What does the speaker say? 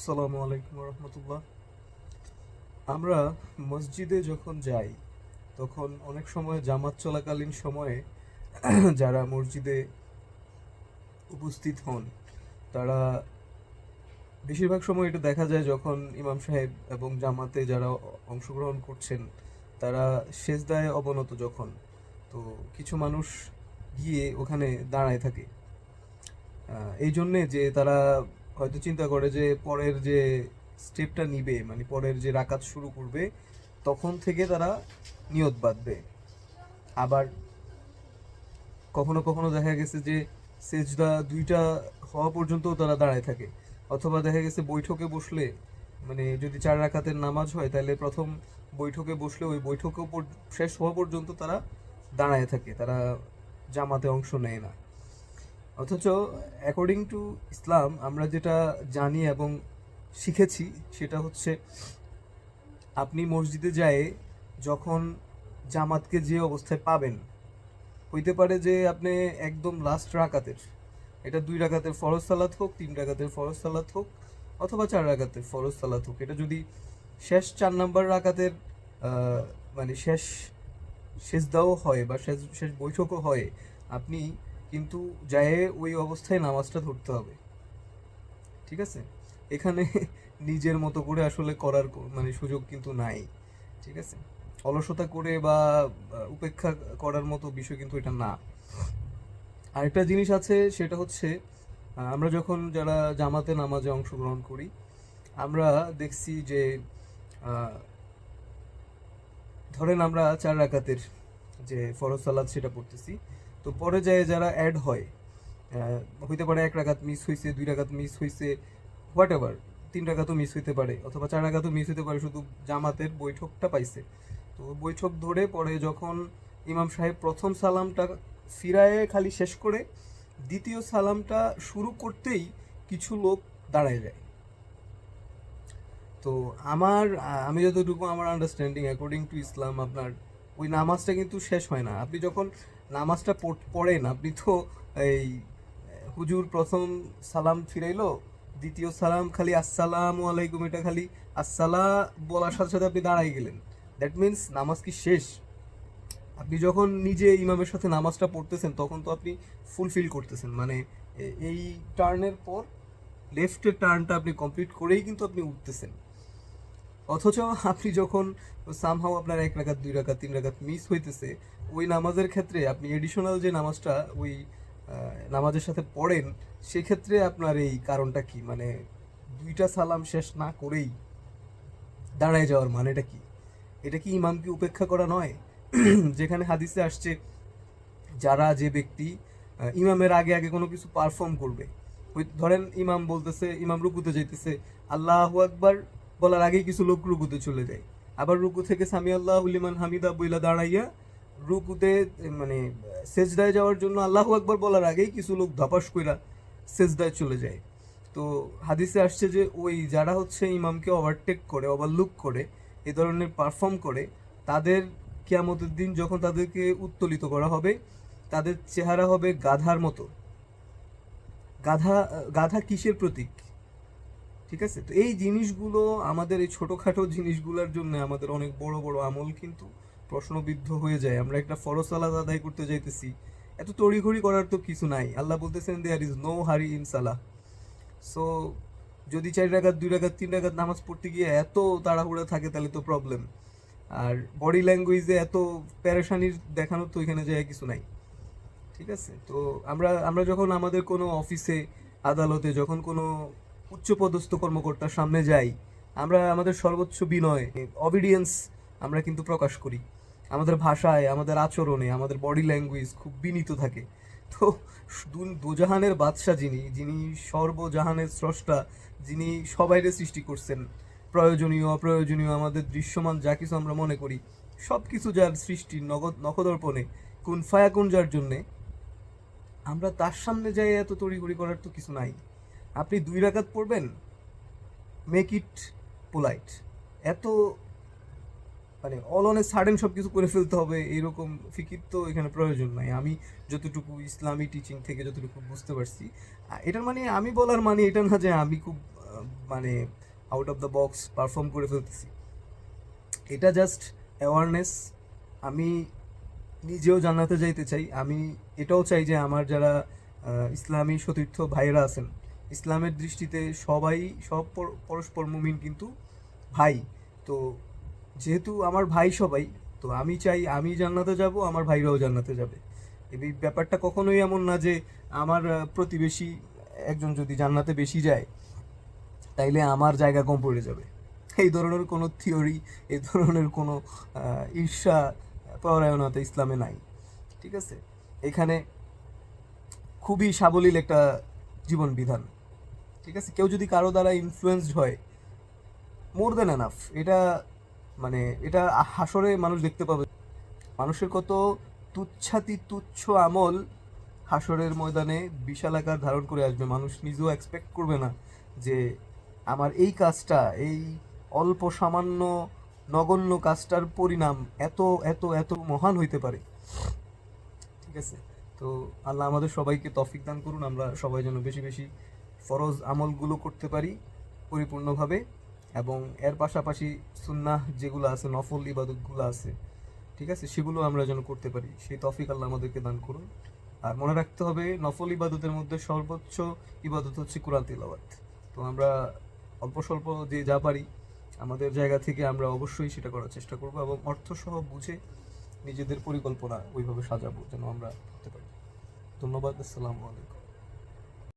আসসালামু আলাইকুম রহমতুল্লাহ। আমরা মসজিদে যখন যাই তখন অনেক সময় জামাত চলাকালীন সময়ে যারা মসজিদে উপস্থিত হন তারা বেশিরভাগ সময় এটা দেখা যায় যখন ইমাম সাহেব এবং জামাতে যারা অংশগ্রহণ করছেন তারা সেজদায় অবনত যখন, তো কিছু মানুষ গিয়ে ওখানে দাঁড়ায় থাকে। এই জন্যে যে তারা হয়তো চিন্তা করে যে পরের যে স্টেপটা নিবে, মানে পরের যে রাকাত শুরু করবে তখন থেকে তারা নিয়ত বাঁধবে। আবার কখনো কখনো দেখা গেছে যে সেজদা দুইটা হওয়া পর্যন্ত তারা দাঁড়ায় থাকে, অথবা দেখা গেছে বৈঠকে বসলে, মানে যদি 4 রাকাতের নামাজ হয় তাহলে প্রথম বৈঠকে বসলে ওই বৈঠকও শেষ হওয়া পর্যন্ত তারা দাঁড়ায় থাকে, তারা জামাতে অংশ নেয় না। অথচ অ্যাকর্ডিং টু ইসলাম আমরা যেটা জানি এবং শিখেছি সেটা হচ্ছে, আপনি মসজিদে যায় যখন জামাতকে যে অবস্থায় পাবেন, হইতে পারে যে আপনি একদম লাস্ট রাকাতের, এটা 2 রাকাতের ফরজ সালাত হোক, 3 রাকাতের ফরজ সালাত হোক, অথবা 4 রাকাতের ফরজ সালাত হোক, এটা যদি শেষ 4 নম্বর রাকাতের মানে শেষ সেজদাও হয় বা শেষ শেষ বৈঠকও হয়, আপনি কিন্তু যায় ওই অবস্থায় নামাজটা ধরতে হবে। ঠিক আছে? এখানে নিজের মতো করে আসলে করার মানে সুযোগ কিন্তু নাই। ঠিক আছে? অলসতা করে বা উপেক্ষা করার মতো বিষয় কিন্তু এটা না। আরেকটা জিনিস আছে, সেটা হচ্ছে আমরা যখন যারা জামাতে নামাজে অংশগ্রহণ করি, আমরা দেখছি যে আহ, ধরেন আমরা 4 রাকাতের যে ফরজ সালাত সেটা পড়তেছি, তো পরে যায় যারা অ্যাড হয়, হইতে পারে 1 রাকাত মিস হয়েছে, 2 রাকাত মিস হয়েছে, হোয়াট এভার, 3 রাকাতও মিস হইতে পারে, অথবা 4 রাকাতও মিস হইতে পারে, শুধু জামাতের বৈঠকটা পাইছে। তো বৈঠক ধরে পরে যখন ইমাম সাহেব প্রথম সালামটা ফিরায়ে খালি শেষ করে দ্বিতীয় সালামটা শুরু করতেই কিছু লোক দাঁড়ায় যায়। তো আমি যতটুকু আমার আন্ডারস্ট্যান্ডিং অ্যাকর্ডিং টু ইসলাম, আপনার ওই নামাজটা কিন্তু শেষ হয় না। আপনি যখন নামাজটা পড়েন, আপনি তো এই হুজুর প্রথম সালাম ফিরাইলো, দ্বিতীয় সালাম খালি আসসালামু আলাইকুম, এটা খালি আসসালা বলার সাথে সাথে আপনি দাঁড়াই গেলেন, দ্যাট মিনস নামাজ কি শেষ? আপনি যখন নিজে ইমামের সাথে নামাজটা পড়তেছেন তখন তো আপনি ফুলফিল করতেছেন, মানে এই টার্নের পর লেফটের টার্নটা আপনি কমপ্লিট করেই কিন্তু আপনি উঠতেছেন। অথচ আপনি যখন সামহাও আপনার 1 রাকাত, 2 রাকাত, 3 রাকাত মিস হইতেছে, ওই নামাজের ক্ষেত্রে আপনি এডিশনাল যে নামাজটা ওই নামাজের সাথে পড়েন, সেক্ষেত্রে আপনার এই কারণটা কি? মানে দুইটা সালাম শেষ না করেই দাঁড়ায় যাওয়ার মানেটা কি? এটা কি ইমামকে উপেক্ষা করা নয়? যেখানে হাদিসে আসছে, যারা যে ব্যক্তি ইমামের আগে আগে কোনো কিছু পারফর্ম করবে, ওই ধরেন ইমাম বলতেছে, ইমাম রুকুতে যাইতেছে, আল্লাহু আকবার বলার আগেই কিছু লোক রুকুতে চলে যায়, আবার রুকু থেকে সামি আল্লাহু লিমান হামিদা বইলা দাঁড়াইয়া রুকুতে মানে সেজদায় যাওয়ার জন্য আল্লাহু আকবার বলার আগেই কিছু লোক ধপাস কইরা সেজদায় চলে যায়। তো হাদিসে আসছে যে ওই যারা হচ্ছে ইমামকে ওভারটেক করে, ওভারলুক করে, এ ধরনের পারফর্ম করে, তাদের কিয়ামতের দিন যখন তাদেরকে উত্তোলিত করা হবে, তাদের চেহারা হবে গাধার মতো। গাধা, গাধা কিসের প্রতীক? ঠিক আছে? তো এই জিনিসগুলো, আমাদের এই ছোটোখাটো জিনিসগুলোর জন্য আমাদের অনেক বড় বড় আমল কিন্তু প্রশ্নবিদ্ধ হয়ে যায়। আমরা একটা ফরজ সালাত আদায় করতে যাইতেছি, এত তড়িঘড়ি করার তো কিছু নাই। আল্লাহ বলতেছেন দেয়ার ইজ নো হারি ইন সালাহ। সো যদি 4 রাকাত, 2 রাকাত, 3 রাকাত নামাজ পড়তে গিয়ে এত তাড়াহুড়া থাকে তাহলে তো প্রবলেম। আর বডি ল্যাঙ্গুয়েজে এত প্যারেশানির দেখানোর তো এখানে যায় কিছু নাই। ঠিক আছে? তো আমরা আমরা যখন আমাদের কোনো অফিসে, আদালতে, যখন কোনো উচ্চপদস্থ কর্মকর্তার সামনে যাই, আমরা আমাদের সর্বোচ্চ বিনয়, অবিডিয়েন্স আমরা কিন্তু প্রকাশ করি। আমাদের ভাষায়, আমাদের আচরণে, আমাদের বডি ল্যাঙ্গুয়েজ খুব বিনীত থাকে। তো দুজাহানের বাদশা, যিনি যিনি সর্বজাহানের স্রষ্টা, যিনি সবাইকে সৃষ্টি করছেন, প্রয়োজনীয় অপ্রয়োজনীয় আমাদের দৃশ্যমান যা কিছু আমরা মনে করি, সব কিছু যার সৃষ্টি নগদ নখদর্পণে, কুন ফায়াকুন যার জন্যে, আমরা তার সামনে যাই এত তড়িঘড়ি করার তো কিছু নাই। আপনি 2 রাকাত পড়বেন, মেক ইট পোলাইট। এত মানে অলনে সাডেন সব কিছু করে ফেলতে হবে এরকম ফিকির তো এখানে প্রয়োজন নাই। আমি যতটুকু ইসলামী টিচিং থেকে যতটুকু বুঝতে পারছি, এটার মানে আমি বলার মানে এটা না যে আমি খুব মানে out of the box perform করে ফেলতেছি। এটা জাস্ট অ্যাওয়ারনেস। আমি নিজেও জান্নাতে যাইতে চাই, আমি এটাও চাই যে আমার যারা ইসলামী সতীর্থ ভাইরা আছেন, ইসলামের দৃষ্টিতে সবাই পরস্পর মুমিন কিন্তু ভাই। তো যেহেতু আমার ভাই সবাই, তো আমি চাই আমি জান্নাতে যাব, আমার ভাইরাও জান্নাতে যাবে। এই ব্যাপারটা কখনোই এমন না যে আমার প্রতিবেশী একজন যদি জান্নাতে বেশি যায় তাইলে আমার জায়গা কম পড়ে যাবে। এই ধরনের কোনো থিওরি, এই ধরনের কোনো ঈর্ষা পরায়ণতা ইসলামে নাই। ঠিক আছে, এখানে খুবই সাবলীল একটা জীবন বিধান। ঠিক আছে, কেউ যদি কারো দ্বারা ইনফ্লুয়েন্সড হয়, মোর দেন এনাফ। এটা মানে এটা হাসরে মানুষ দেখতে পাবে, মানুষের কত তুচ্ছ আমল হাসরের ময়দানে বিশাল আকার ধারণ করে আসবে। মানুষ নিজেও এক্সপেক্ট করবে না যে আমার এই কাজটা, এই অল্প সামান্য নগণ্য কাজটার পরিণাম এত এত এত মহান হইতে পারে। ঠিক আছে, তো আল্লাহ আমাদের সবাইকে তৌফিক দান করুন, আমরা সবাই যেন বেশি বেশি ফরজ আমলগুলো করতে পারি পরিপূর্ণভাবে, এবং এর পাশাপাশি সুন্নাহ যেগুলো আছে, নফল ইবাদতগুলো আছে, ঠিক আছে, সেগুলো আমরা যেন করতে পারি। সেই তৌফিক আল্লাহ আমাদেরকে দান করুন। আর মনে রাখতে হবে, নফল ইবাদতের মধ্যে সর্বোচ্চ ইবাদত হচ্ছে কোরআন তিলাওয়াত। তো আমরা অল্প স্বল্প যে যা পারি আমাদের জায়গা থেকে আমরা অবশ্যই সেটা করার চেষ্টা করব, এবং অর্থসহ বুঝে নিজেদের পরিকল্পনা ওইভাবে সাজাবো যেন আমরা করতে পারি। ধন্যবাদ। আসসালামু আলাইকুম।